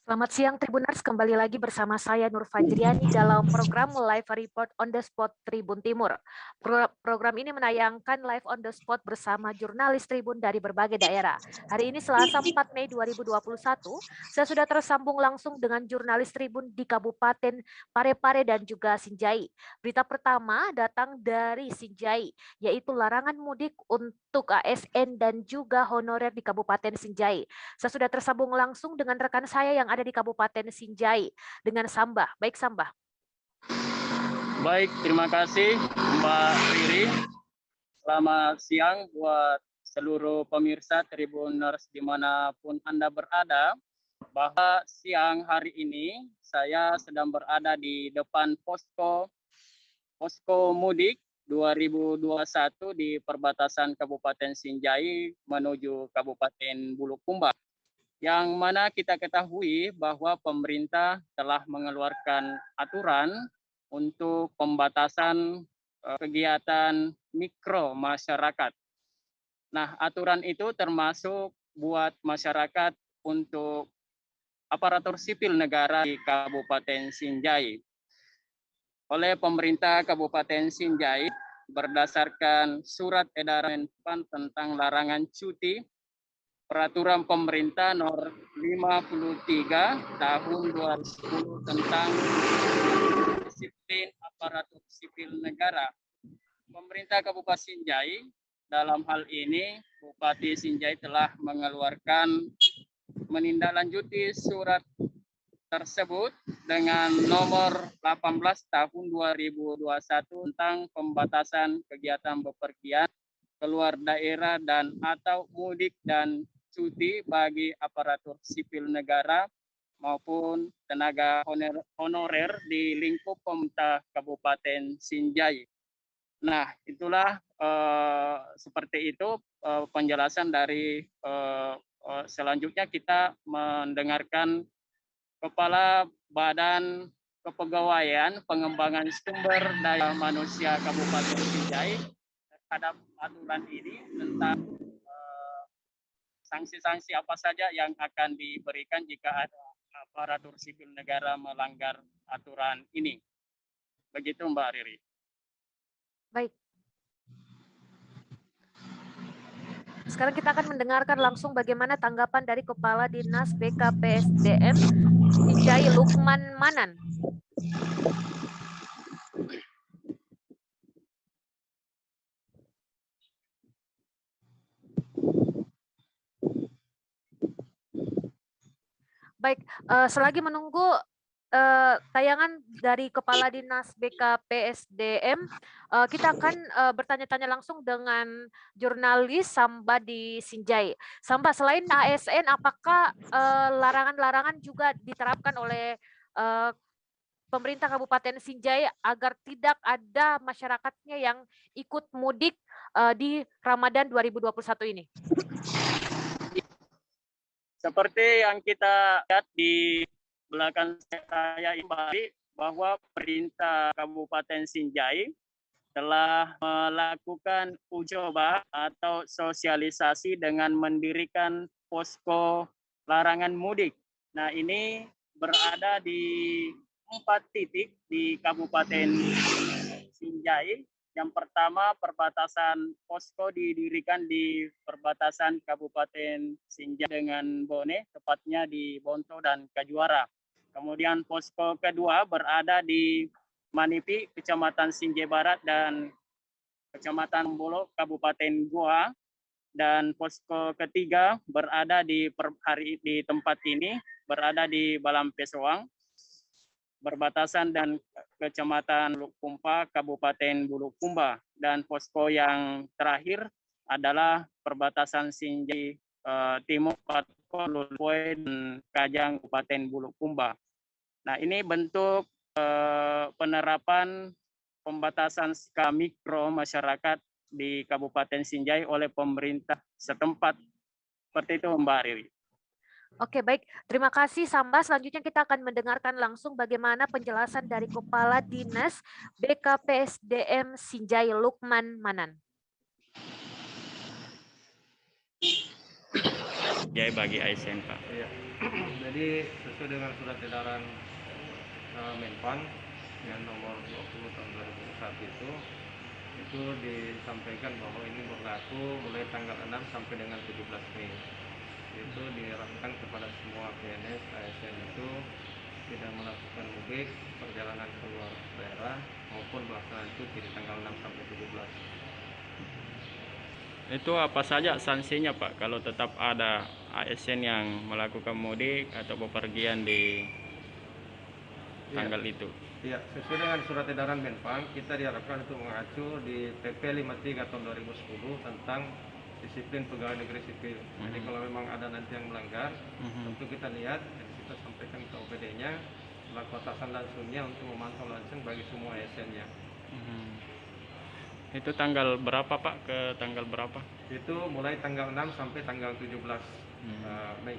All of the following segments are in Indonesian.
Selamat siang Tribuners, kembali lagi bersama saya Nur Fajriani dalam program Live Report on the Spot Tribun Timur. Program ini menayangkan live on the spot bersama jurnalis Tribun dari berbagai daerah. Hari ini Selasa 4 Mei 2021, saya sudah tersambung langsung dengan jurnalis Tribun di Kabupaten Parepare dan juga Sinjai. Berita pertama datang dari Sinjai, yaitu larangan mudik untuk ASN dan juga honorer di Kabupaten Sinjai. Saya sudah tersambung langsung dengan rekan saya yang ada di Kabupaten Sinjai dengan Sambah. Baik Sambah. Baik, terima kasih Mbak Riri. Selamat siang buat seluruh pemirsa Tribuners dimanapun Anda berada. Bahwa siang hari ini saya sedang berada di depan posko mudik 2021 di perbatasan Kabupaten Sinjai menuju Kabupaten Bulukumba. Yang mana kita ketahui bahwa pemerintah telah mengeluarkan aturan untuk pembatasan kegiatan mikro masyarakat. Nah, aturan itu termasuk buat masyarakat untuk aparatur sipil negara di Kabupaten Sinjai. Oleh pemerintah Kabupaten Sinjai berdasarkan surat edaran tentang larangan cuti Peraturan Pemerintah Nomor 53 Tahun 2010 tentang disiplin aparatur sipil negara. Pemerintah Kabupaten Sinjai dalam hal ini Bupati Sinjai telah menindaklanjuti surat tersebut dengan nomor 18 tahun 2021 tentang pembatasan kegiatan bepergian keluar daerah dan atau mudik dan cuti bagi aparatur sipil negara maupun tenaga honorer di lingkup pemerintah Kabupaten Sinjai. Nah, itulah seperti itu penjelasan dari selanjutnya kita mendengarkan Kepala Badan Kepegawaian Pengembangan Sumber Daya Manusia Kabupaten Sinjai terhadap aturan ini tentang sanksi-sanksi apa saja yang akan diberikan jika ada aparatur sipil negara melanggar aturan ini. Begitu Mbak Riri. Baik. Sekarang kita akan mendengarkan langsung bagaimana tanggapan dari Kepala Dinas BKPSDM Sinjai Lukman Manan. Baik, selagi menunggu tayangan dari Kepala Dinas BKPSDM, kita akan bertanya-tanya langsung dengan jurnalis Samba di Sinjai. Samba, selain ASN, apakah larangan-larangan juga diterapkan oleh pemerintah Kabupaten Sinjai agar tidak ada masyarakatnya yang ikut mudik di Ramadan 2021 ini? Seperti yang kita lihat di belakang saya ini bahwa pemerintah Kabupaten Sinjai telah melakukan uji coba atau sosialisasi dengan mendirikan posko larangan mudik. Nah, ini berada di 4 titik di Kabupaten Sinjai. Yang pertama, perbatasan posko didirikan di perbatasan Kabupaten Sinjai dengan Bone, tepatnya di Bonto dan Kajuara. Kemudian posko kedua berada di Manipi, Kecamatan Sinjai Barat dan Kecamatan Bolo, Kabupaten Goa. Dan posko ketiga berada di tempat ini, berada di Balampesoang, berbatasan dan Kecamatan Bulukumba, Kabupaten Bulukumba. Dan posko yang terakhir adalah perbatasan Sinjai Timur, Lulpoe, dan Kajang, Kabupaten Bulukumba. Nah, ini bentuk penerapan pembatasan skala mikro masyarakat di Kabupaten Sinjai oleh pemerintah setempat. Seperti itu Mbak Riri. Oke, baik. Terima kasih, Samba. Selanjutnya kita akan mendengarkan langsung bagaimana penjelasan dari Kepala Dinas BKPSDM Sinjai Lukman Manan. Jaya bagi ASN, Pak. Iya. Jadi sesuai dengan surat edaran Menpan yang nomor 20 tahun 2021 itu disampaikan bahwa ini berlaku mulai tanggal 6 sampai dengan 17 Mei. Itu diharapkan kepada semua PNS ASN itu tidak melakukan mudik, perjalanan keluar daerah maupun melaksanakan cuti di tanggal 6 sampai 17. Itu apa saja sanksinya, Pak, kalau tetap ada ASN yang melakukan mudik atau bepergian di tanggal itu? Iya, sesuai dengan surat edaran Menpan, kita diharapkan untuk mengacu di PP 53 tahun 2010 tentang disiplin pegawai negeri sipil. Jadi kalau memang ada nanti yang melanggar, tentu kita lihat dan kita sampaikan ke OPD-nya, melakukan atasan langsungnya untuk memantau langsung bagi semua ASN-nya. Itu tanggal berapa, Pak? Ke tanggal berapa? Itu mulai tanggal 6 sampai tanggal 17 Mei.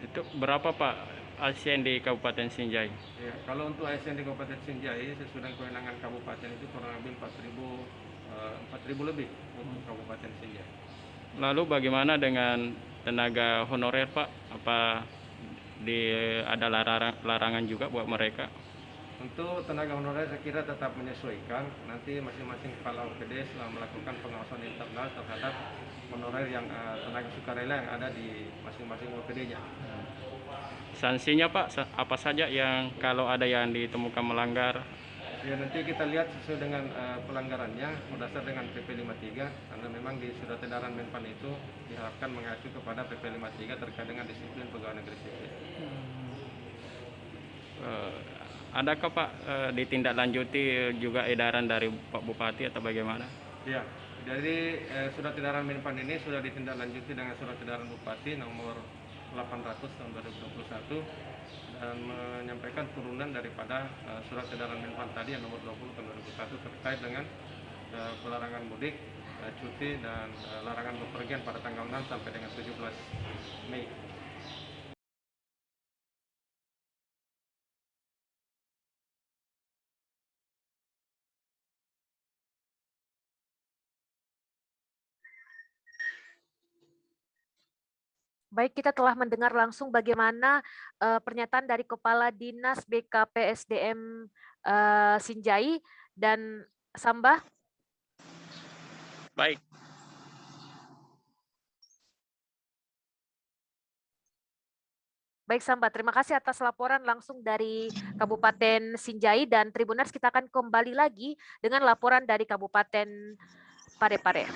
Itu berapa, Pak, ASN di Kabupaten Sinjai? Ya, kalau untuk ASN di Kabupaten Sinjai sesuai dengan kewenangan kabupaten itu kurang lebih 4.000 lebih untuk Kabupaten Sinjai. Lalu bagaimana dengan tenaga honorer, Pak? Apa ada larangan juga buat mereka? Untuk tenaga honorer saya kira tetap menyesuaikan. Nanti masing-masing kepala OPD setelah melakukan pengawasan internal terhadap honorer yang tenaga sukarela yang ada di masing-masing OPD-nya. Sanksinya, Pak, apa saja yang kalau ada yang ditemukan melanggar? Ya, nanti kita lihat sesuai dengan pelanggarannya berdasar dengan PP 53 karena memang di surat edaran Menpan itu diharapkan mengacu kepada PP 53 terkait dengan disiplin pegawai negeri sipil. Adakah, Pak, ditindaklanjuti juga edaran dari Pak Bupati atau bagaimana? Ya, dari surat edaran Menpan ini sudah ditindaklanjuti dengan surat edaran Bupati nomor 800 tahun 2021 dan menyampaikan turunan daripada surat edaran Menpan tadi yang nomor 20 tahun 2021 terkait dengan pelarangan mudik, cuti dan larangan bepergian pada tanggal 6 sampai dengan 17 Mei. Baik, kita telah mendengar langsung bagaimana pernyataan dari Kepala Dinas BKPSDM Sinjai dan Sambah. Baik. Baik, Sambah, terima kasih atas laporan langsung dari Kabupaten Sinjai, dan Tribuners kita akan kembali lagi dengan laporan dari Kabupaten Parepare.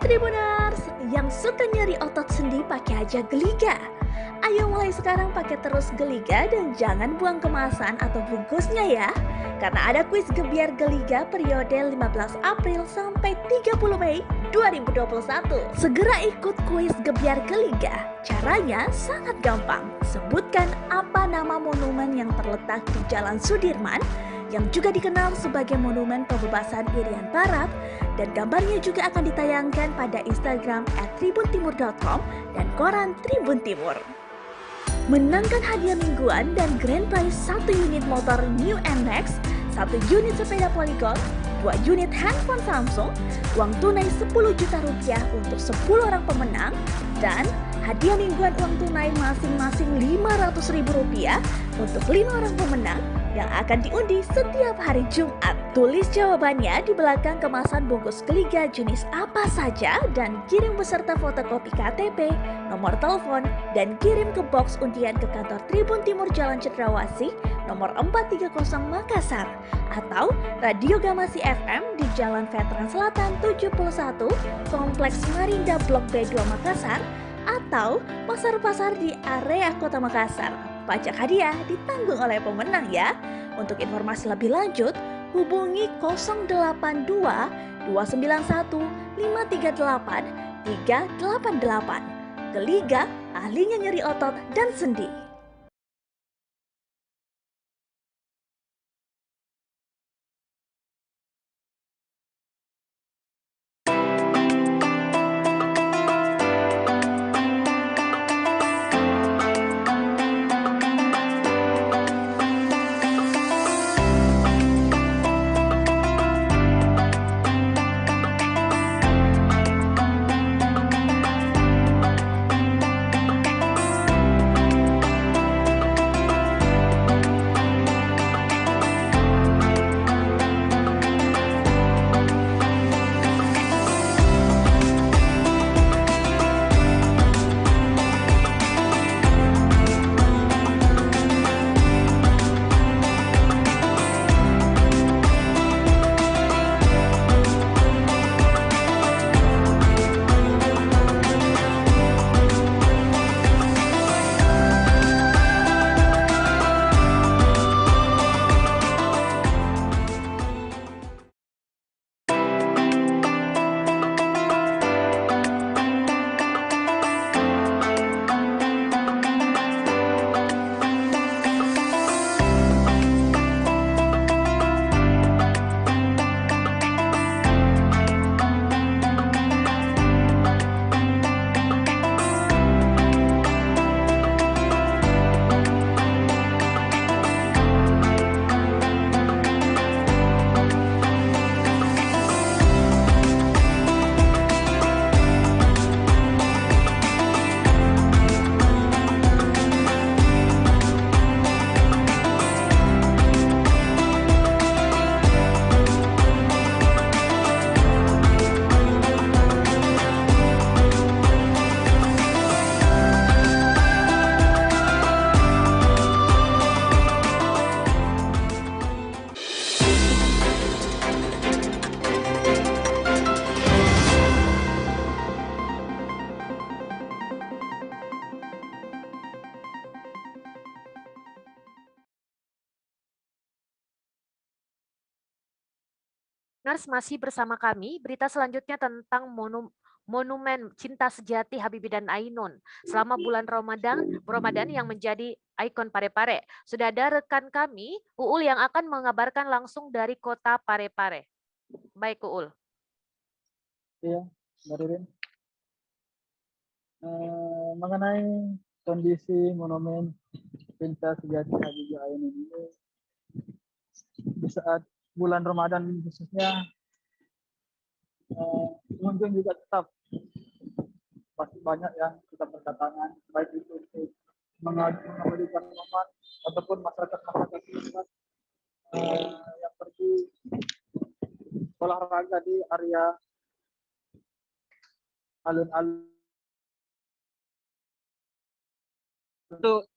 Tribuners, yang suka nyeri otot sendi pakai aja Geliga. Ayo mulai sekarang pakai terus Geliga dan jangan buang kemasan atau bungkusnya ya. Karena ada kuis gebiar Geliga periode 15 April sampai 30 Mei 2021. Segera ikut kuis gebiar Geliga. Caranya sangat gampang. Sebutkan apa nama monumen yang terletak di Jalan Sudirman yang juga dikenal sebagai Monumen Pembebasan Irian Barat, dan gambarnya juga akan ditayangkan pada Instagram @tribuntimur.com dan koran Tribun Timur. Menangkan hadiah mingguan dan grand prize 1 unit motor New NMAX, 1 unit sepeda Polygon, 2 unit handphone Samsung, uang tunai 10 juta rupiah untuk 10 orang pemenang, dan hadiah mingguan uang tunai masing-masing 500 ribu rupiah untuk 5 orang pemenang yang akan diundi setiap hari Jumat. Tulis jawabannya di belakang kemasan bungkus Geliga jenis apa saja dan kirim beserta fotokopi KTP, nomor telepon, dan kirim ke box undian ke kantor Tribun Timur Jalan Cendrawasih nomor 430 Makassar atau Radio Gamasi FM di Jalan Veteran Selatan 71, Kompleks Marinda Blok B2 Makassar, atau pasar-pasar di area Kota Makassar. Pajak hadiah ditanggung oleh pemenang ya. Untuk informasi lebih lanjut, hubungi 082 291 538 388. Geliga, ahlinya nyeri otot dan sendi. Nars masih bersama kami, berita selanjutnya tentang Monumen Cinta Sejati Habibie dan Ainun selama bulan Ramadan yang menjadi ikon Parepare. Sudah ada rekan kami, Uul, yang akan mengabarkan langsung dari kota Parepare. Baik, Uul. Iya, Mbak Ririn. Mengenai kondisi Monumen Cinta Sejati Habibie Ainun ini di saat bulan Ramadan khususnya, pengunjung juga tetap pasti banyak yang tetap berdatangan, baik itu untuk mengabadikan momen ataupun masyarakat setempat yang pergi olahraga di area alun-alun. Untuk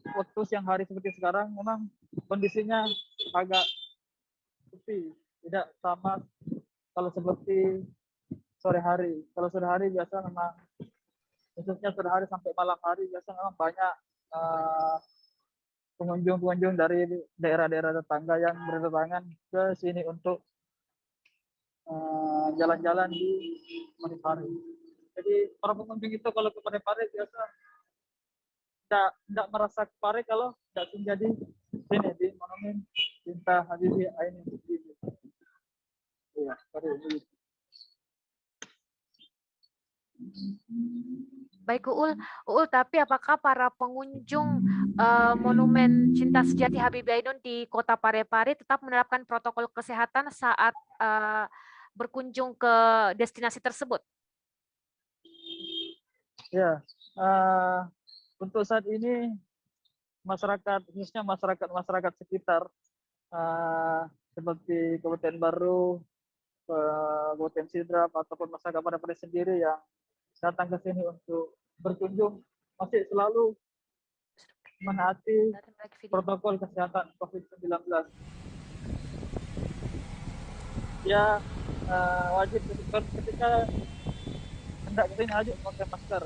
waktu siang hari seperti sekarang memang kondisinya agak sepi, tidak sama kalau seperti sore hari. Kalau sore hari biasa memang, khususnya sore hari sampai malam hari biasa memang banyak pengunjung-pengunjung dari daerah-daerah tetangga yang berdatangan ke sini untuk jalan-jalan di Parepare. Jadi para pengunjung itu kalau ke Parepare biasa tidak merasa ke Pare kalau tidak tinggal di sini di Monumen Cinta Habibie Ainun. Iya, Baik Uul, tapi apakah para pengunjung Monumen Cinta Sejati Habibie Ainun di Kota Parepare tetap menerapkan protokol kesehatan saat berkunjung ke destinasi tersebut? Ya, untuk saat ini masyarakat, khususnya masyarakat sekitar seperti Kabupaten Baru, Kabupaten Sidrap ataupun masyarakat Parepare sendiri yang datang ke sini untuk berkunjung masih selalu menaati protokol kesehatan COVID-19. Ya, wajib ketika hendak ke sini wajib memakai masker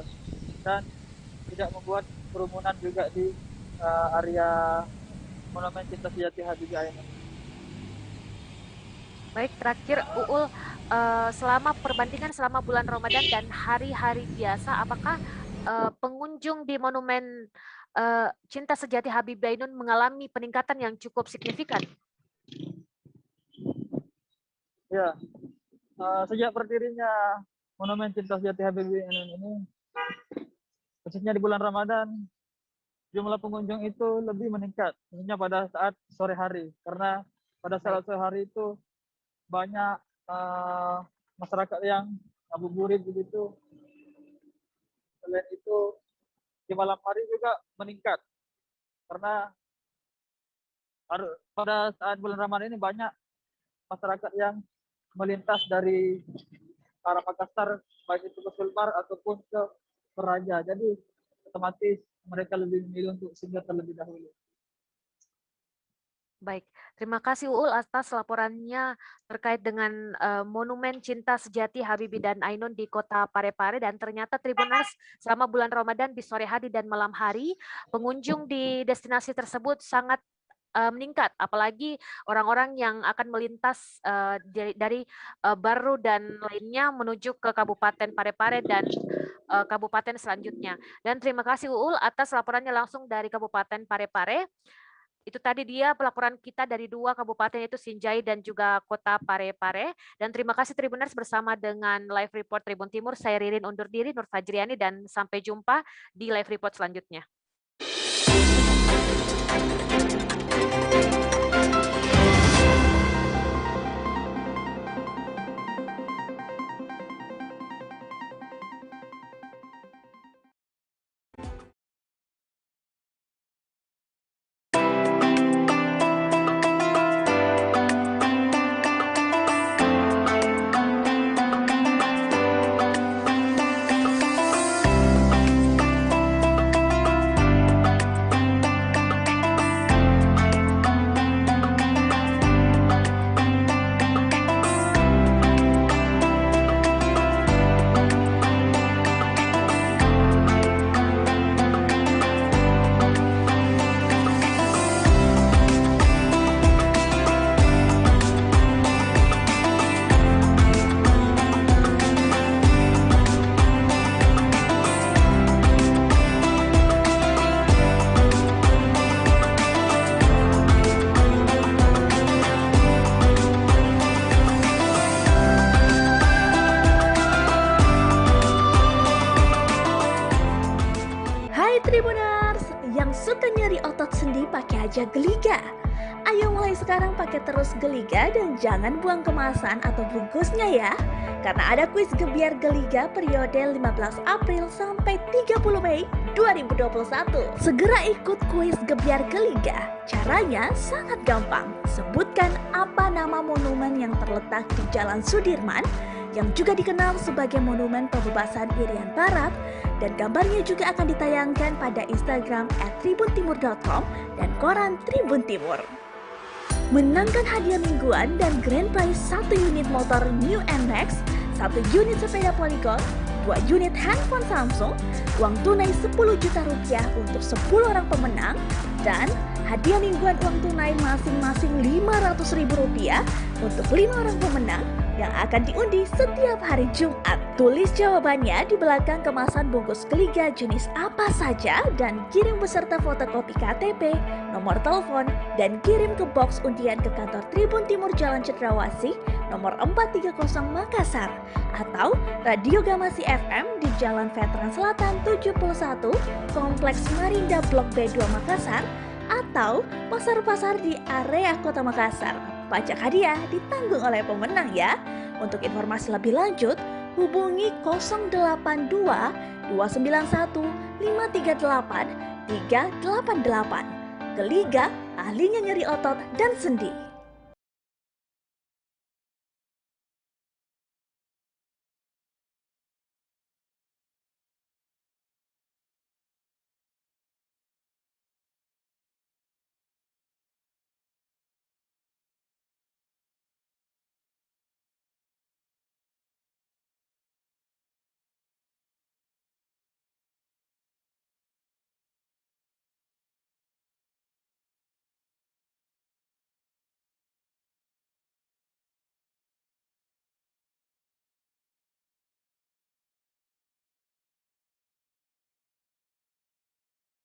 dan tidak membuat kerumunan juga di area Monumen Cinta Sejati Habibie Ainun. Baik, terakhir Uul, selama perbandingan selama bulan Ramadan dan hari-hari biasa, apakah pengunjung di Monumen Cinta Sejati Habibie Ainun mengalami peningkatan yang cukup signifikan? Ya, sejak berdirinya Monumen Cinta Sejati Habibie Ainun ini, khususnya di bulan Ramadan, jumlah pengunjung itu lebih meningkat, khususnya pada saat sore hari, karena pada saat sore hari itu banyak masyarakat yang ngabuburit begitu. Selain itu di malam hari juga meningkat karena pada saat bulan Ramadan ini banyak masyarakat yang melintas dari arah Makassar, baik itu ke Sulbar ataupun ke Toraja. Jadi otomatis mereka lebih memilih untuk singgah terlebih dahulu. Baik, terima kasih Uul atas laporannya terkait dengan Monumen Cinta Sejati Habibie dan Ainun di Kota Parepare. Dan ternyata Tribuners, selama bulan Ramadan di sore hari dan malam hari, pengunjung di destinasi tersebut sangat meningkat, apalagi orang-orang yang akan melintas dari Baru dan lainnya menuju ke Kabupaten Parepare dan kabupaten selanjutnya. Dan terima kasih Uul atas laporannya langsung dari Kabupaten Parepare. Itu tadi dia pelaporan kita dari dua kabupaten, yaitu Sinjai dan juga Kota Parepare. Dan terima kasih Tribuners, bersama dengan Live Report Tribun Timur, saya Ririn undur diri, Nur Fajriani, dan sampai jumpa di Live Report selanjutnya. Tribuners, yang suka nyeri otot sendi pakai aja Geliga. Ayo mulai sekarang pakai terus Geliga dan jangan buang kemasan atau bungkusnya ya. Karena ada kuis gebiar Geliga periode 15 April sampai 30 Mei 2021. Segera ikut kuis gebiar Geliga. Caranya sangat gampang. Sebutkan apa nama monumen yang terletak di Jalan Sudirman yang juga dikenal sebagai Monumen Pembebasan Irian Barat, dan gambarnya juga akan ditayangkan pada Instagram @tribuntimur.com dan koran Tribun Timur. Menangkan hadiah mingguan dan grand prize 1 unit motor New NMAX, 1 unit sepeda Polygon, 2 unit handphone Samsung, uang tunai 10 juta rupiah untuk 10 orang pemenang, dan hadiah mingguan uang tunai masing-masing 500 ribu rupiah untuk 5 orang pemenang yang akan diundi setiap hari Jumat. Tulis jawabannya di belakang kemasan bungkus Geliga jenis apa saja dan kirim beserta fotokopi KTP, nomor telepon, dan kirim ke box undian ke kantor Tribun Timur Jalan Cendrawasih, nomor 430 Makassar, atau Radio Gamasi FM di Jalan Veteran Selatan 71, Kompleks Marinda Blok B2 Makassar, atau pasar-pasar di area Kota Makassar. Pajak hadiah ditanggung oleh pemenang ya. Untuk informasi lebih lanjut, hubungi 082 291 538 388. Geliga, ahlinya nyeri otot dan sendi.